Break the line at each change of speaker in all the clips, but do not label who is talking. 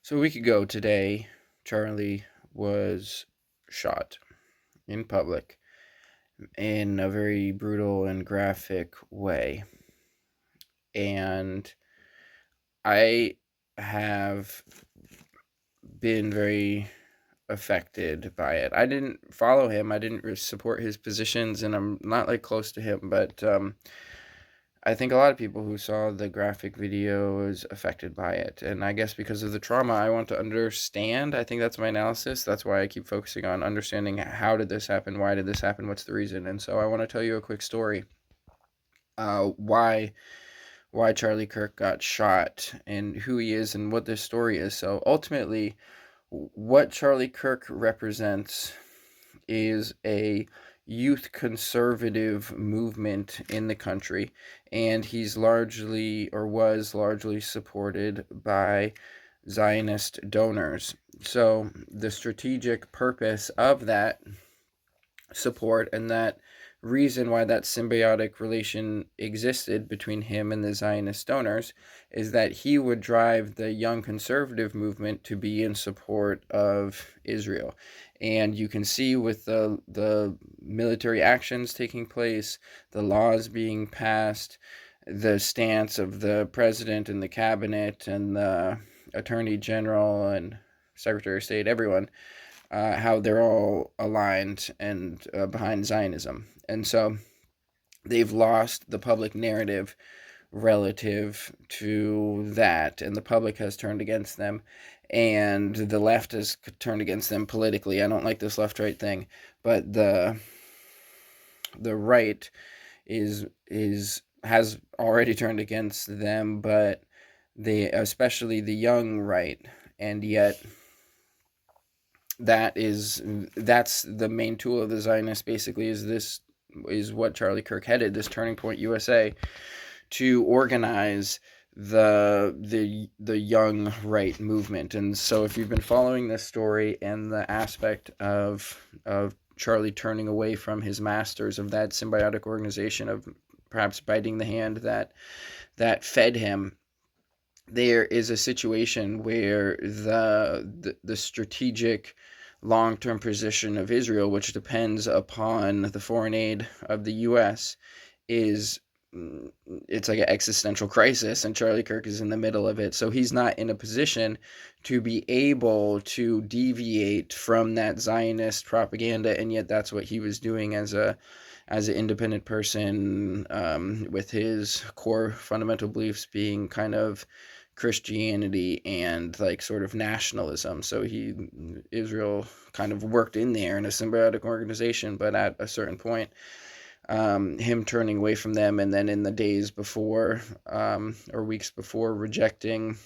So a week ago today, Charlie was shot in public in a very brutal and graphic way. And I have been very affected by it. I didn't follow him, I didn't support his positions, and I'm not like close to him, but I think a lot of people who saw the graphic video was affected by it. And I guess because of the trauma, I want to understand. I think that's my analysis. That's why I keep focusing on understanding how did this happen? Why did this happen? What's the reason? And so I want to tell you a quick story. Why Charlie Kirk got shot and who he is and what this story is. So ultimately, what Charlie Kirk represents is a youth conservative movement in the country, and he's largely or was largely supported by Zionist donors. So the strategic purpose of that support and that reason why that symbiotic relation existed between him and the Zionist donors is that he would drive the young conservative movement to be in support of Israel. And you can see with the military actions taking place, the laws being passed, the stance of the president and the cabinet and the attorney general and secretary of state, everyone, how they're all aligned and behind Zionism. And so they've lost the public narrative relative to that, and the public has turned against them, and the left has turned against them politically. I don't like this left-right thing, but the right has already turned against them, but especially the young right, and yet that's the main tool of the Zionists. Basically, is what Charlie Kirk headed, this Turning Point USA, to organize the young right movement. And so if you've been following this story and the aspect of Charlie turning away from his masters, of that symbiotic organization, of perhaps biting the hand that fed him, there is a situation where the strategic long-term position of Israel, which depends upon the foreign aid of the U.S., it's like an existential crisis, and Charlie Kirk is in the middle of it. So he's not in a position to be able to deviate from that Zionist propaganda, and yet that's what he was doing as an independent person, with his core fundamental beliefs being kind of Christianity and like sort of nationalism. So Israel kind of worked in there in a symbiotic organization, but at a certain point, him turning away from them, and then in the days before, or weeks before, rejecting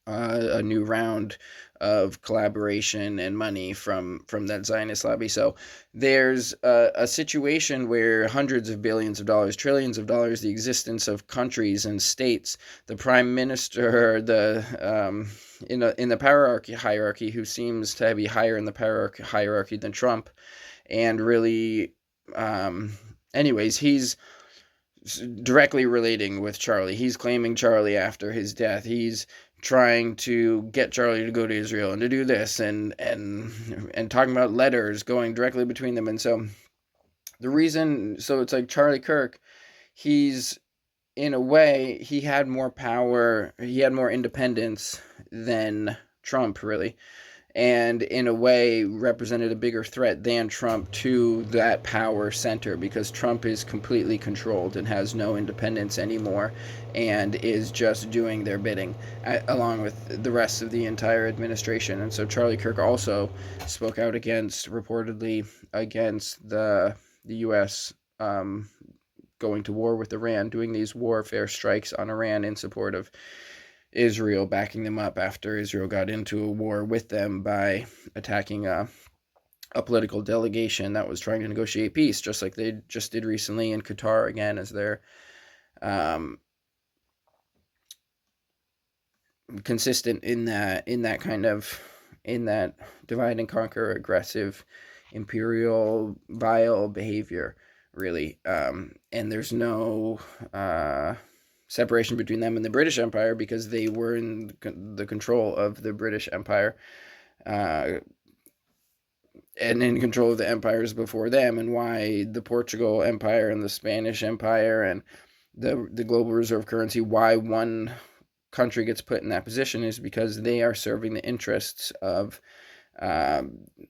a new round of collaboration and money from that Zionist lobby. So there's a situation where hundreds of billions of dollars, trillions of dollars, the existence of countries and states, the prime minister, in the power hierarchy, who seems to be higher in the power hierarchy than Trump, and really, anyways, he's directly relating with Charlie. He's claiming Charlie after his death. He's trying to get Charlie to go to Israel and to do this, and talking about letters going directly between them. And so it's like Charlie Kirk, he's, in a way, he had more power, he had more independence than Trump, really, and in a way represented a bigger threat than Trump to that power center, because Trump is completely controlled and has no independence anymore and is just doing their bidding, along with the rest of the entire administration. And so Charlie Kirk also spoke out reportedly against the U.S. Going to war with Iran, doing these warfare strikes on Iran in support of Israel, backing them up after Israel got into a war with them by attacking a political delegation that was trying to negotiate peace, just like they just did recently in Qatar, again, as they're consistent in that divide and conquer, aggressive, imperial, vile behavior, really. And there's no separation between them and the British Empire, because they were in the control of the British Empire, and in control of the empires before them, and why the Portugal Empire and the Spanish Empire and the global reserve currency, why one country gets put in that position, is because they are serving the interests of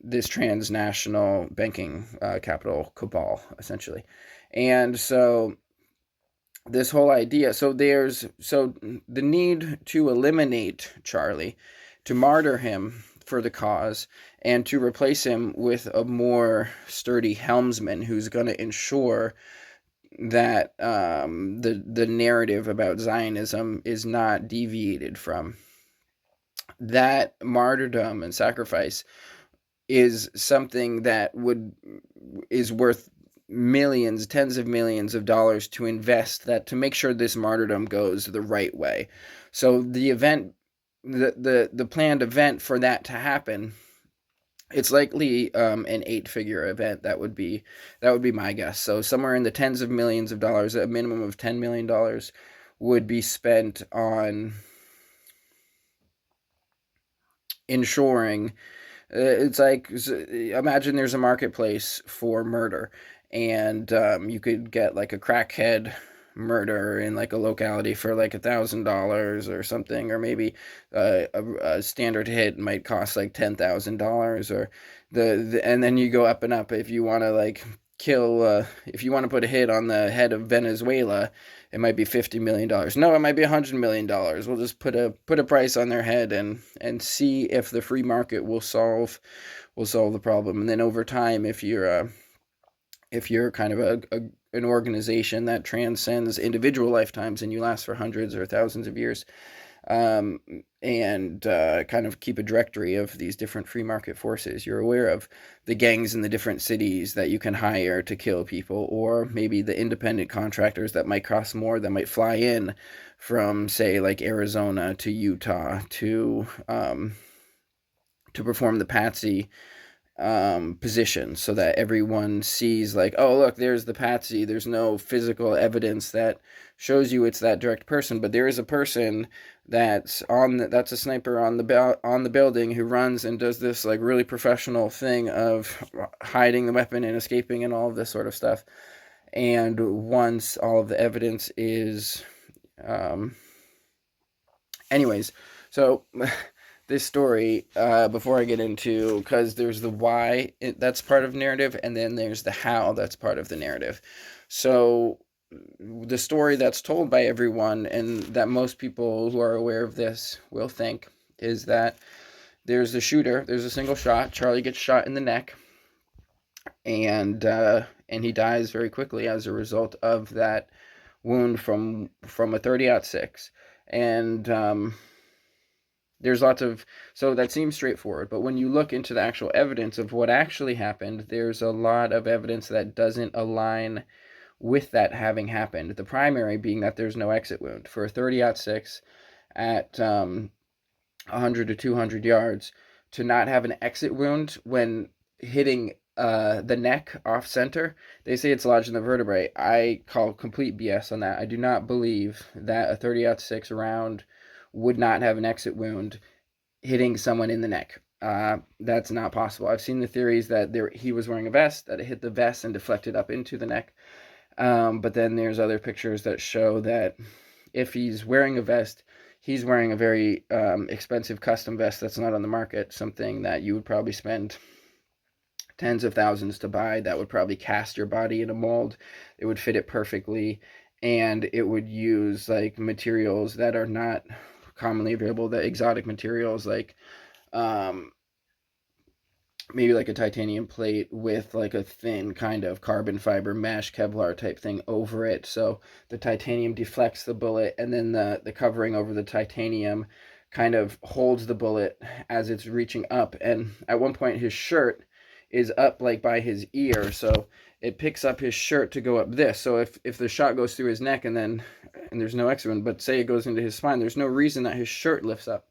this transnational banking capital cabal, essentially. And so this whole idea, so the need to eliminate Charlie, to martyr him for the cause, and to replace him with a more sturdy helmsman who's going to ensure that the narrative about Zionism is not deviated from. That martyrdom and sacrifice is something that is worth millions, tens of millions of dollars to invest, that to make sure this martyrdom goes the right way. So the event, the planned event for that to happen, it's likely an 8-figure event. That would be my guess. So somewhere in the tens of millions of dollars, a minimum of $10 million would be spent on ensuring. It's like, imagine there's a marketplace for murder, and you could get like a crackhead murder in like a locality for like $1,000 or something, or maybe a standard hit might cost like $10,000, or and then you go up and up. If you want to like kill, if you want to put a hit on the head of Venezuela, it might be $50 million. No, it might be $100 million. We'll just put a price on their head and see if the free market will solve the problem. And then over time, if you're kind of an organization that transcends individual lifetimes and you last for hundreds or thousands of years, and kind of keep a directory of these different free market forces. You're aware of the gangs in the different cities that you can hire to kill people, or maybe the independent contractors that might cost more, that might fly in from, say, like Arizona to Utah to perform the patsy position, so that everyone sees like, oh look, there's the patsy. There's no physical evidence that shows you it's that direct person, but there is a person that's a sniper on the building, who runs and does this like really professional thing of hiding the weapon and escaping and all of this sort of stuff. And once all of the evidence is anyways, so this story, before I get into, because there's the why, that's part of narrative, and then there's the how, that's part of the narrative. So the story that's told by everyone, and that most people who are aware of this will think, is that there's the shooter, there's a single shot, Charlie gets shot in the neck, and he dies very quickly as a result of that wound from a 30-06. And there's lots of, so that seems straightforward, but when you look into the actual evidence of what actually happened, there's a lot of evidence that doesn't align with that having happened. The primary being that there's no exit wound. For a 30-06 at 100 to 200 yards, to not have an exit wound when hitting the neck off center, they say it's lodged in the vertebrae. I call complete BS on that. I do not believe that a 30-06 round would not have an exit wound hitting someone in the neck. That's not possible. I've seen the theories that he was wearing a vest, that it hit the vest and deflected up into the neck. But then there's other pictures that show that if he's wearing a vest, he's wearing a very expensive custom vest that's not on the market, something that you would probably spend tens of thousands to buy, that would probably cast your body in a mold. It would fit it perfectly, and it would use like materials that are not commonly available, the exotic materials, like maybe like a titanium plate with like a thin kind of carbon fiber mesh Kevlar type thing over it, so the titanium deflects the bullet, and then the covering over the titanium kind of holds the bullet as it's reaching up. And at one point his shirt is up like by his ear, so it picks up his shirt to go up this. So if the shot goes through his neck and there's no exit wound, but say it goes into his spine, there's no reason that his shirt lifts up.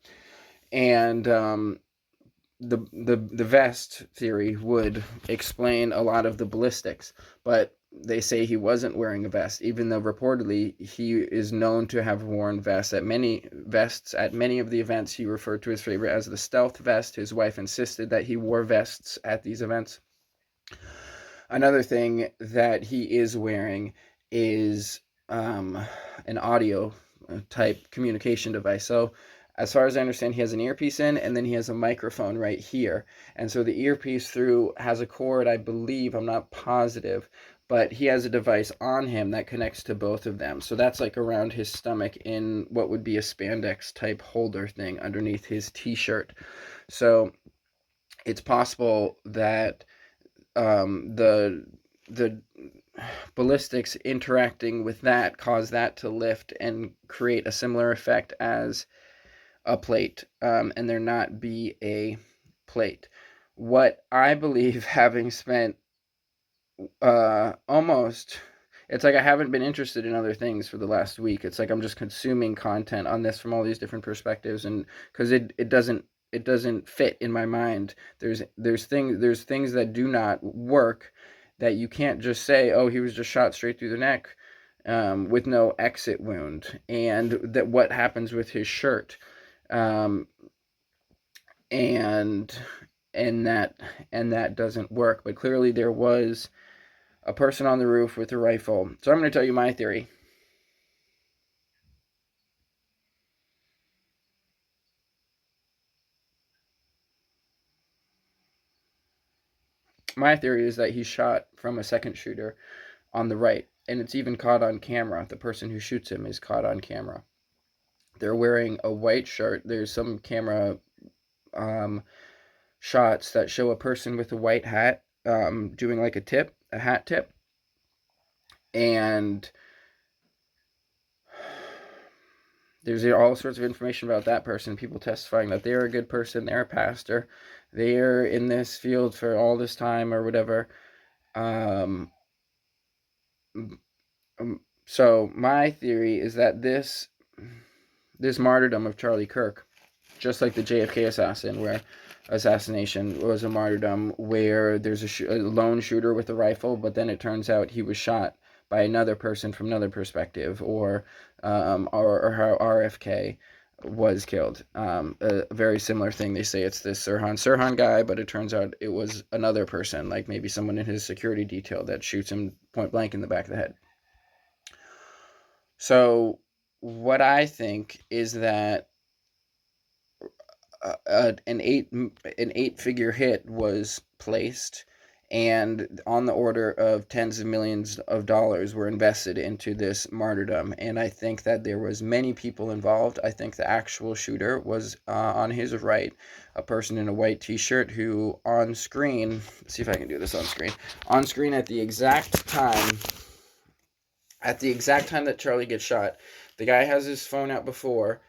And the vest theory would explain a lot of the ballistics, but they say he wasn't wearing a vest, even though reportedly he is known to have worn vests at many of the events. He referred to his favorite as the stealth vest. His wife insisted that he wore vests at these events. Another thing that he is wearing is an audio type communication device. So as far as I understand, he has an earpiece in, and then he has a microphone right here. And so the earpiece has a cord, I believe, I'm not positive, but he has a device on him that connects to both of them. So that's like around his stomach in what would be a spandex type holder thing underneath his t-shirt. So it's possible that the ballistics interacting with that cause that to lift and create a similar effect as a plate, and there not be a plate. What I believe, having spent almost, it's like I haven't been interested in other things for the last week. It's like I'm just consuming content on this from all these different perspectives, and because it doesn't fit in my mind. There's things that do not work, that you can't just say, oh, he was just shot straight through the neck with no exit wound, and that what happens with his shirt, and that doesn't work. But clearly there was a person on the roof with a rifle. So I'm going to tell you my theory. My theory is that he shot from a second shooter on the right, and it's even caught on camera. The person who shoots him is caught on camera. They're wearing a white shirt. There's some camera shots that show a person with a white hat doing like a hat tip, and there's all sorts of information about that person. People testifying that they're a good person, they're a pastor, they're in this field for all this time or whatever. So my theory is that this martyrdom of Charlie Kirk, just like the JFK assassination was a martyrdom, where there's a lone shooter with a rifle, but then it turns out he was shot by another person from another perspective, or how RFK was killed. A very similar thing. They say it's this Sirhan guy, but it turns out it was another person, like maybe someone in his security detail, that shoots him point blank in the back of the head. So what I think is that an eight-figure hit was placed, and on the order of tens of millions of dollars were invested into this martyrdom. And I think that there was many people involved. I think the actual shooter was on his right, a person in a white t-shirt who on screen, let's see if I can do this on screen at the exact time that Charlie gets shot, the guy has his phone out before,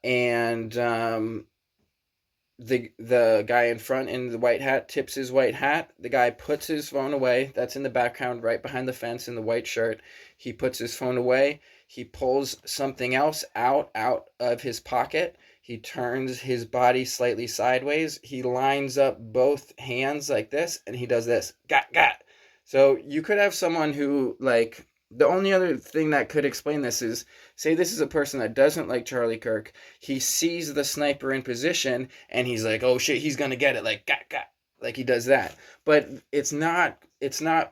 and the guy in front in the white hat tips his white hat. The guy puts his phone away. That's in the background right behind the fence in the white shirt. He puts his phone away. He pulls something else out of his pocket. He turns his body slightly sideways. He lines up both hands like this, and he does this. Got. So you could have someone who, like, the only other thing that could explain this is, say this is a person that doesn't like Charlie Kirk. He sees the sniper in position, and he's like, oh shit, he's gonna get it, like, got. Like, he does that. But it's not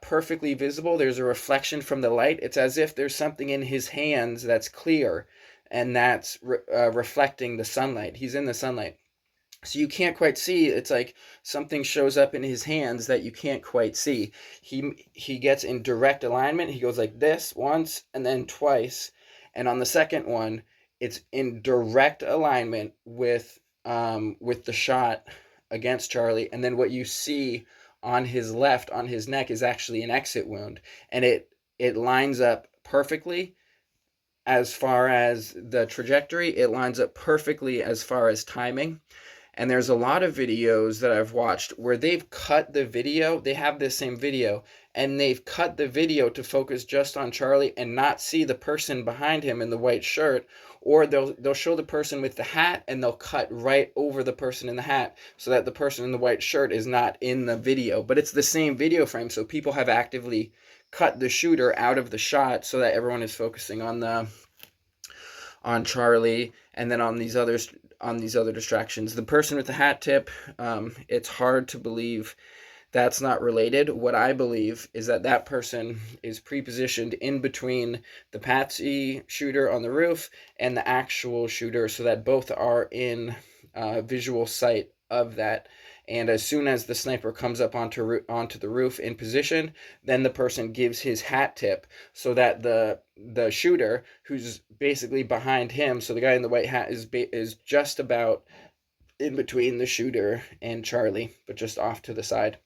perfectly visible. There's a reflection from the light. It's as if there's something in his hands that's clear, and that's reflecting the sunlight. He's in the sunlight. So you can't quite see. It's like something shows up in his hands that you can't quite see. He gets in direct alignment. He goes like this once and then twice, and on the second one, it's in direct alignment with the shot against Charlie. And then what you see on his left, on his neck, is actually an exit wound, and it lines up perfectly as far as the trajectory. It lines up perfectly as far as timing. And there's a lot of videos that I've watched where they've cut the video. They have this same video, and they've cut the video to focus just on Charlie and not see the person behind him in the white shirt. Or they'll show the person with the hat, and they'll cut right over the person in the hat so that the person in the white shirt is not in the video. But it's the same video frame, so people have actively cut the shooter out of the shot so that everyone is focusing on Charlie, and then on these other distractions. The person with the hat tip, it's hard to believe that's not related. What I believe is that that person is pre-positioned in between the patsy shooter on the roof and the actual shooter, so that both are in visual sight of that. And as soon as the sniper comes up onto the roof in position, then the person gives his hat tip so that the shooter, who's basically behind him, so the guy in the white hat is just about in between the shooter and Charlie, but just off to the side.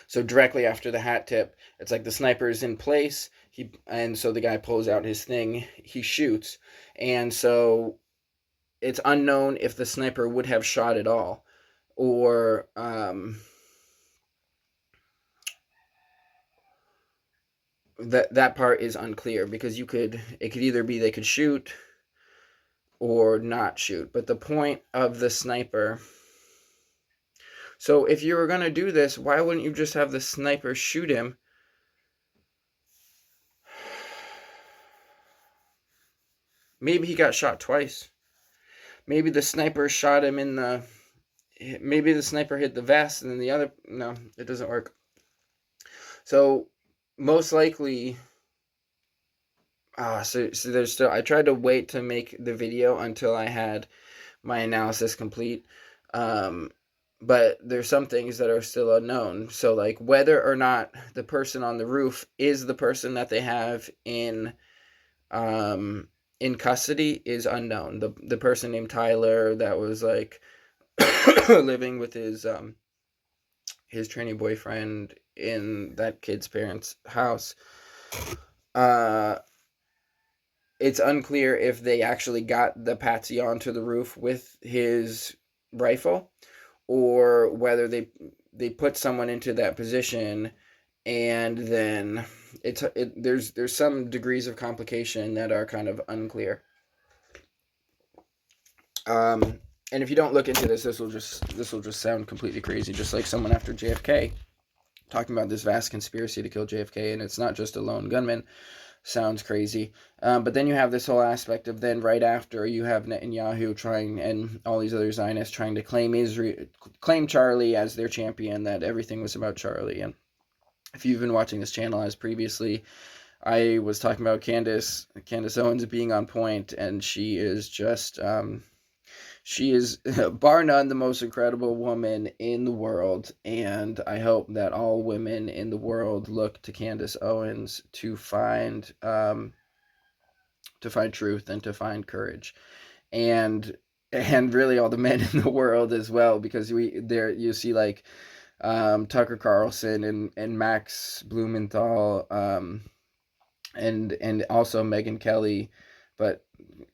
So directly after the hat tip, it's like the sniper is in place. And so the guy pulls out his thing, he shoots, and so it's unknown if the sniper would have shot at all, or that part is unclear, because it could either be they could shoot or not shoot. But the point of the sniper. So if you were going to do this, why wouldn't you just have the sniper shoot him? Maybe he got shot twice. Maybe the sniper shot him maybe the sniper hit the vest and then the other. No, it doesn't work. So most likely, so there's still, I tried to wait to make the video until I had my analysis complete. But there's some things that are still unknown. So like whether or not the person on the roof is the person that they have in custody is unknown. The person named Tyler that was like living with his trainee boyfriend in that kid's parents' house. It's unclear if they actually got the patsy onto the roof with his rifle, or whether they put someone into that position, and then there's some degrees of complication that are kind of unclear. And if you don't look into this will just sound completely crazy, just like someone after JFK talking about this vast conspiracy to kill JFK, and it's not just a lone gunman. Sounds crazy. But then you have this whole aspect of then right after you have Netanyahu trying, and all these other Zionists trying to claim Charlie as their champion, that everything was about Charlie. And if you've been watching this channel as previously, I was talking about Candace Owens being on point, and she is just she is bar none the most incredible woman in the world, and I hope that all women in the world look to Candace Owens to find truth and to find courage, and really all the men in the world as well, because you see like Tucker Carlson and Max Blumenthal, and also Megyn Kelly, but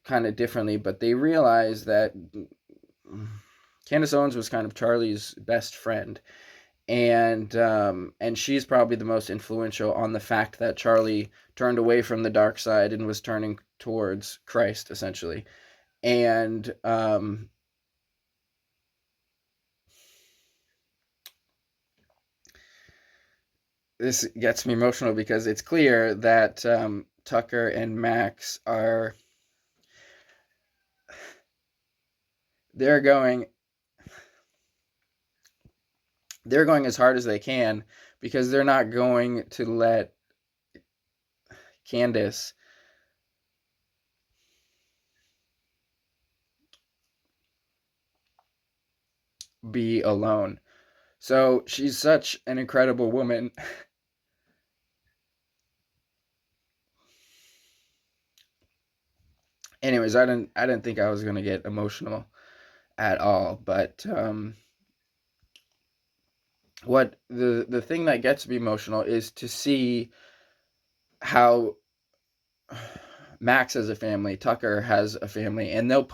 kind of differently. But they realize that Candace Owens was kind of Charlie's best friend, and she's probably the most influential on the fact that Charlie turned away from the dark side and was turning towards Christ, essentially. And this gets me emotional because it's clear that Tucker and Max they're going as hard as they can, because they're not going to let Candace be alone. So she's such an incredible woman. Anyways, I didn't think I was gonna get emotional at all, but what the thing that gets me emotional is to see how Max has a family, Tucker has a family, and they'll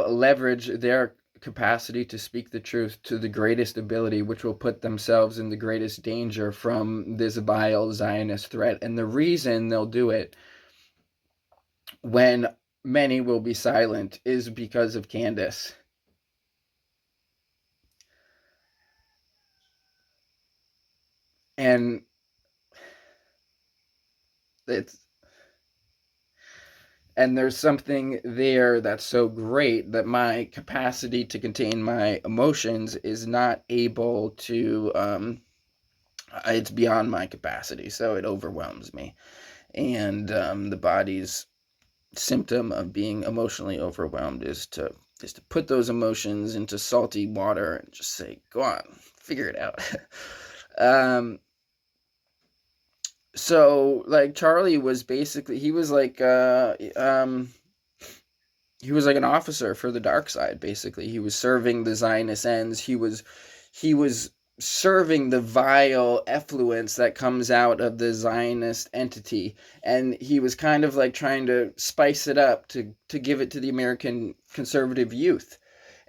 leverage their capacity to speak the truth to the greatest ability, which will put themselves in the greatest danger from this vile Zionist threat. And the reason they'll do it, when many will be silent, is because of Candace. And it's and there's something there that's so great that my capacity to contain my emotions is not able to it's beyond my capacity, so it overwhelms me. And the body's symptom of being emotionally overwhelmed is to put those emotions into salty water and just say, go on, figure it out. um so like Charlie was basically, he was like an officer for the dark side. Basically, he was serving the Zionist ends. He was serving the vile effluence that comes out of the Zionist entity, and he was kind of like trying to spice it up to give it to the American conservative youth.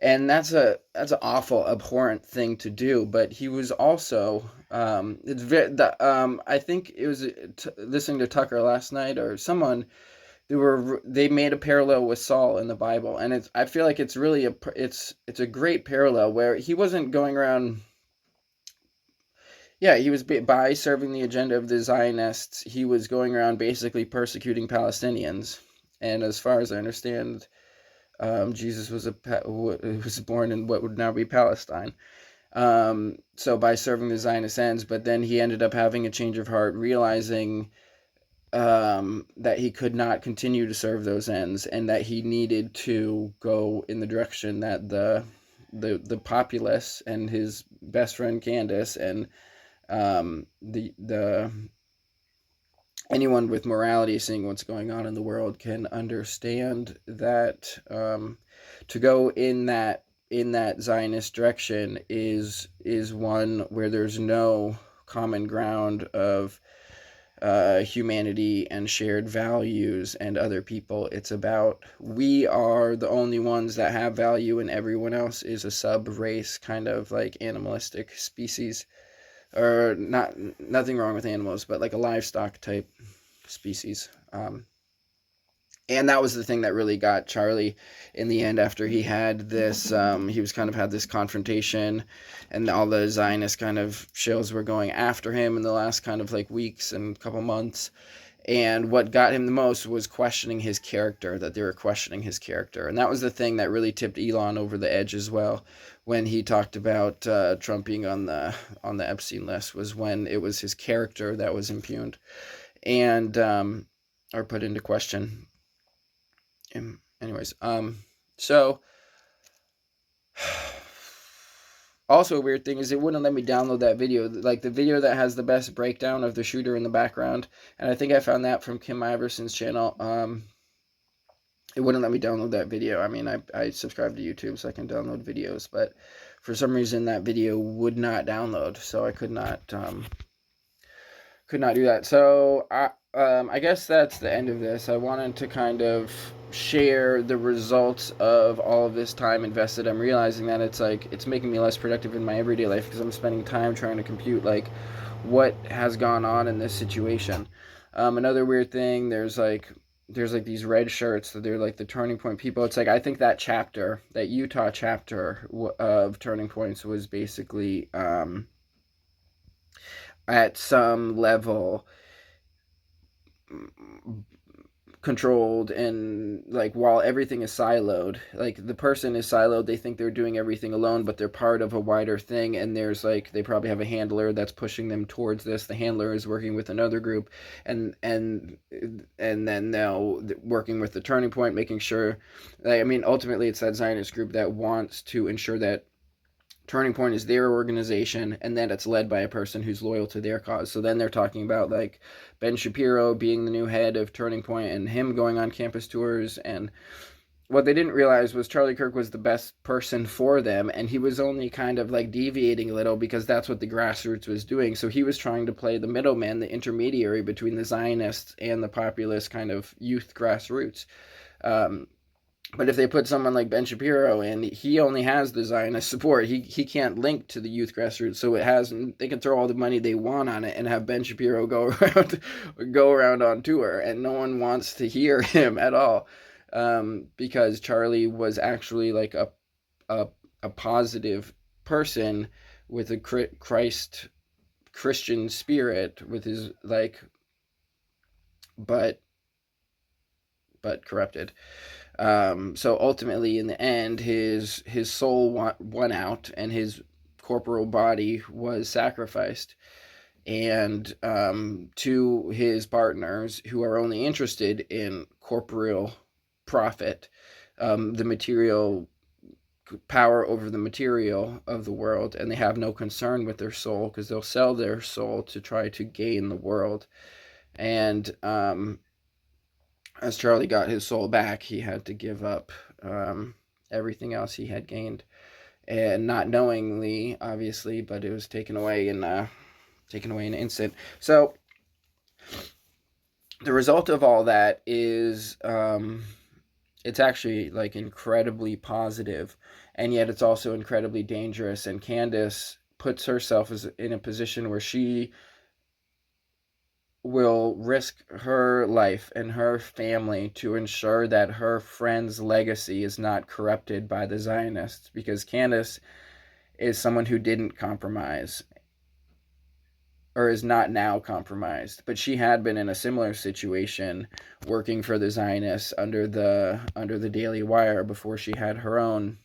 And that's an awful, abhorrent thing to do. But he was also, I think it was listening to Tucker last night or someone, they made a parallel with Saul in the Bible, and I feel like it's really it's a great parallel where he wasn't going around. Yeah, he was by serving the agenda of the Zionists. He was going around basically persecuting Palestinians, and as far as I understand, Jesus was born in what would now be Palestine. So by serving the Zionist ends, but then he ended up having a change of heart, realizing that he could not continue to serve those ends, and that he needed to go in the direction that the populace and his best friend Candace and the anyone with morality seeing what's going on in the world can understand that to go in that Zionist direction is one where there's no common ground of humanity and shared values and other people. It's about, we are the only ones that have value and everyone else is a sub race, kind of like animalistic species. Or not, nothing wrong with animals, but like a livestock type species. And that was the thing that really got Charlie in the end, after he had this, he was kind of had this confrontation, and all the Zionist kind of shills were going after him in the last kind of like weeks and couple months. And what got him the most was questioning his character, that they were questioning his character. And that was the thing that really tipped Elon over the edge as well, when he talked about Trump being on the Epstein list, was when it was his character that was impugned and or put into question. Anyways, so also a weird thing is it wouldn't let me download that video, like the video that has the best breakdown of the shooter in the background, and I think I found that from Kim Iverson's channel. It wouldn't let me download that video. I mean, I subscribe to YouTube so I can download videos, but for some reason that video would not download, so I could not do that. So I guess that's the end of this. I wanted to kind of share the results of all of this time invested. I'm realizing that it's making me less productive in my everyday life because I'm spending time trying to compute like what has gone on in this situation. Another weird thing, there's like these red shirts that they're like the Turning Point people. It's like, I think that chapter, that Utah chapter of Turning Points was basically at some level controlled, and like while everything is siloed, like the person is siloed, they think they're doing everything alone, but they're part of a wider thing, and there's like, they probably have a handler that's pushing them towards this. The handler is working with another group, and then they'll working with the Turning Point, making sure, like, I mean, ultimately it's that Zionist group that wants to ensure that Turning Point is their organization, and that it's led by a person who's loyal to their cause. So then they're talking about like Ben Shapiro being the new head of Turning Point and him going on campus tours. And what they didn't realize was Charlie Kirk was the best person for them, and he was only kind of like deviating a little because that's what the grassroots was doing. So he was trying to play the middleman, the intermediary between the Zionists and the populist kind of youth grassroots. But if they put someone like Ben Shapiro in, he only has the Zionist support. He can't link to the youth grassroots, so they can throw all the money they want on it and have Ben Shapiro go around on tour, and no one wants to hear him at all, because Charlie was actually like a positive person with a Christ Christian spirit, with his like, but corrupted. So ultimately, in the end, his soul won out, and his corporal body was sacrificed. And to his partners, who are only interested in corporeal profit, the material power over the material of the world, and they have no concern with their soul, because they'll sell their soul to try to gain the world. And as Charlie got his soul back, he had to give up everything else he had gained, and not knowingly, obviously, but it was taken away in an instant. So the result of all that is it's actually like incredibly positive, and yet it's also incredibly dangerous. And Candace puts herself in a position where she will risk her life and her family to ensure that her friend's legacy is not corrupted by the Zionists, because Candace is someone who didn't compromise, or is not now compromised, but she had been in a similar situation working for the Zionists under the Daily Wire before she had her own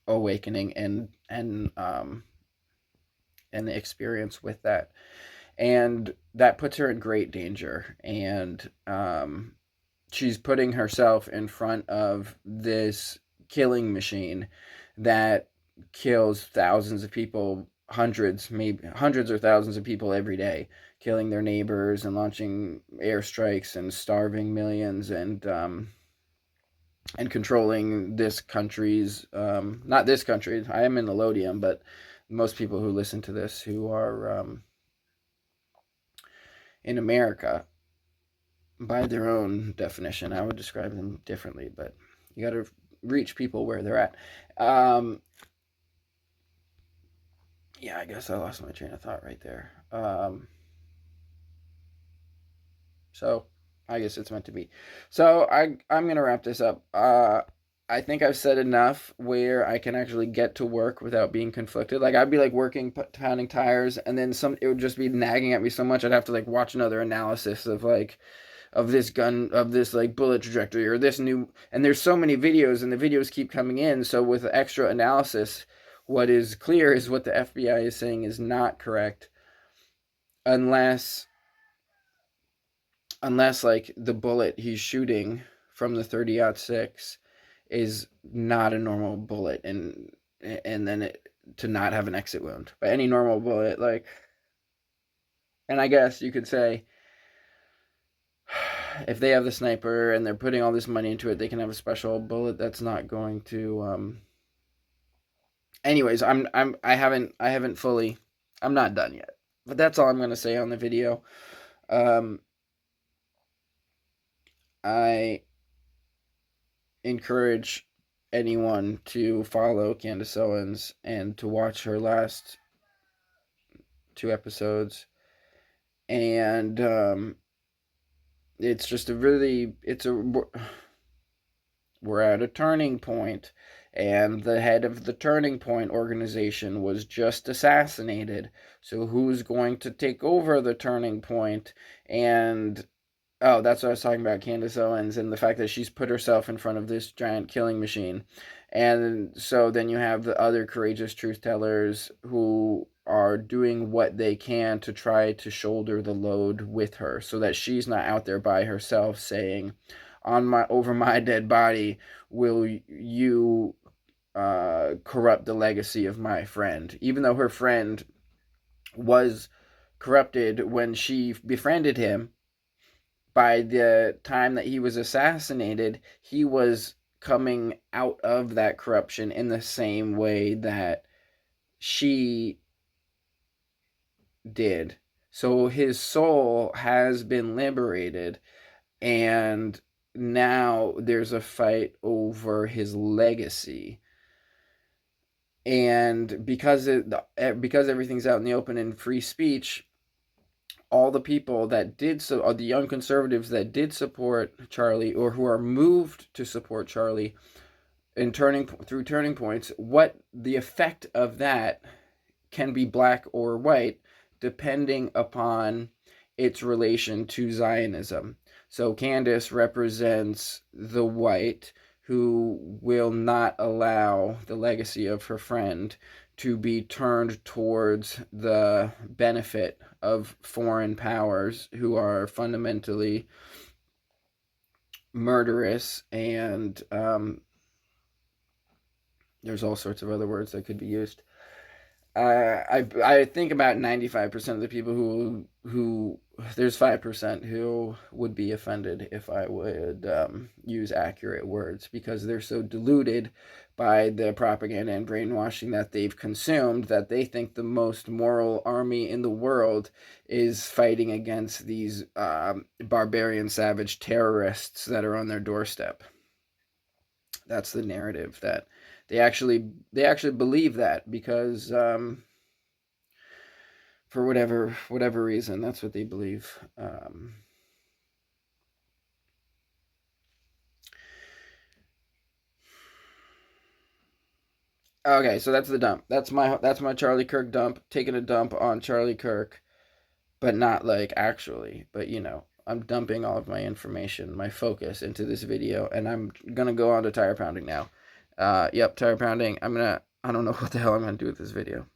awakening and the experience with that. And that puts her in great danger. And she's putting herself in front of this killing machine that kills thousands of people, maybe hundreds or thousands of people every day, killing their neighbors and launching airstrikes and starving millions, and controlling this country's, not this country, I am in the Lodium, but most people who listen to this who are in America, by their own definition. I would describe them differently, but you got to reach people where they're at. Yeah, I guess I lost my train of thought right there. So I guess it's meant to be. So I'm going to wrap this up. I think I've said enough where I can actually get to work without being conflicted. Like, I'd be like working, pounding tires, and then it would just be nagging at me so much I'd have to like watch another analysis of like, of this gun, of this like bullet trajectory, or this new, and there's so many videos, and the videos keep coming in. So with extra analysis, what is clear is what the FBI is saying is not correct, unless like the bullet he's shooting from the 30-06 is not a normal bullet, and then to not have an exit wound. But any normal bullet, like, and I guess you could say, if they have the sniper and they're putting all this money into it, they can have a special bullet that's not going to. Anyways, I haven't fully. I'm not done yet, but that's all I'm gonna say on the video. I encourage anyone to follow Candace Owens and to watch her last 2 episodes, and it's just we're at a turning point, and the head of the Turning Point organization was just assassinated. So who's going to take over the Turning Point? And oh, that's what I was talking about, Candace Owens, and the fact that she's put herself in front of this giant killing machine. And so then you have the other courageous truth tellers who are doing what they can to try to shoulder the load with her, so that she's not out there by herself saying, over my dead body, will you corrupt the legacy of my friend? Even though her friend was corrupted when she befriended him, by the time that he was assassinated, he was coming out of that corruption in the same way that she did. So his soul has been liberated, and now there's a fight over his legacy. And because everything's out in the open and free speech, all the people that did so, the young conservatives that did support Charlie, or who are moved to support Charlie through turning points, what the effect of that can be black or white, depending upon its relation to Zionism. So Candace represents the white who will not allow the legacy of her friend to be turned towards the benefit of foreign powers who are fundamentally murderous, and there's all sorts of other words that could be used. I think about 95% of the people who there's 5% who would be offended if I would use accurate words, because they're so deluded by the propaganda and brainwashing that they've consumed that they think the most moral army in the world is fighting against these barbarian savage terrorists that are on their doorstep. That's the narrative that they actually believe, that because for whatever reason, that's what they believe. Okay, so that's the dump. That's my Charlie Kirk dump. Taking a dump on Charlie Kirk, but not like actually. But I'm dumping all of my information, my focus into this video, and I'm gonna go on to tire pounding now. Yep, tire pounding. I don't know what the hell I'm gonna do with this video.